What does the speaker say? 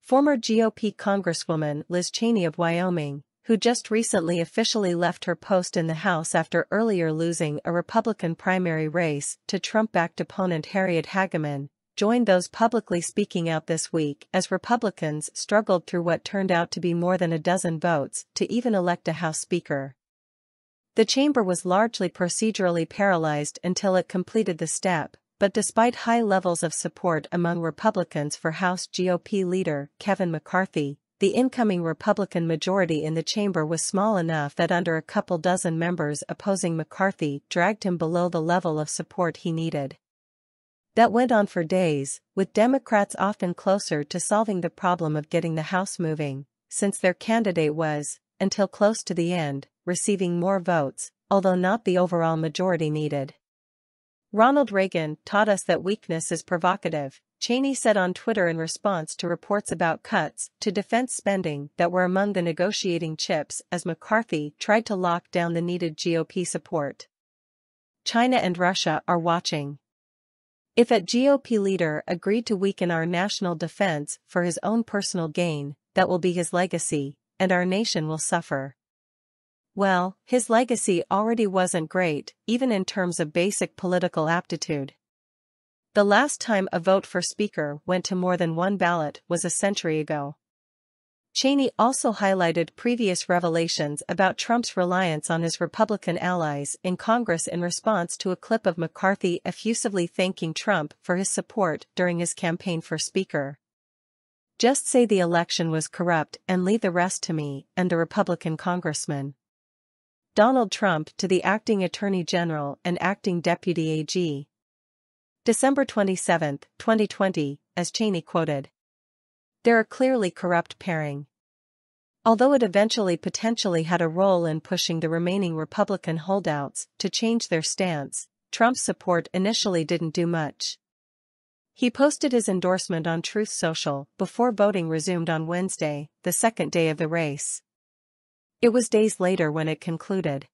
Former GOP Congresswoman Liz Cheney of Wyoming, who just recently officially left her post in the House after earlier losing a Republican primary race to Trump-backed opponent Harriet Hageman, joined those publicly speaking out this week as Republicans struggled through what turned out to be more than a dozen votes to even elect a House Speaker. The chamber was largely procedurally paralyzed until it completed the step, but despite high levels of support among Republicans for House GOP leader Kevin McCarthy, the incoming Republican majority in the chamber was small enough that under a couple dozen members opposing McCarthy dragged him below the level of support he needed. That went on for days, with Democrats often closer to solving the problem of getting the House moving, since their candidate was, until close to the end, receiving more votes, although not the overall majority needed. Ronald Reagan taught us that weakness is provocative, Cheney said on Twitter in response to reports about cuts to defense spending that were among the negotiating chips as McCarthy tried to lock down the needed GOP support. China and Russia are watching. If a GOP leader agreed to weaken our national defense for his own personal gain, that will be his legacy, and our nation will suffer. Well, his legacy already wasn't great, even in terms of basic political aptitude. The last time a vote for Speaker went to more than one ballot was a century ago. Cheney also highlighted previous revelations about Trump's reliance on his Republican allies in Congress in response to a clip of McCarthy effusively thanking Trump for his support during his campaign for Speaker. "Just say the election was corrupt and leave the rest to me and the Republican congressman." Donald Trump to the acting Attorney General and acting Deputy AG. December 27, 2020, as Cheney quoted. "They're a clearly corrupt pairing." Although it eventually potentially had a role in pushing the remaining Republican holdouts to change their stance, Trump's support initially didn't do much. He posted his endorsement on Truth Social before voting resumed on Wednesday, the second day of the race. It was days later when it concluded.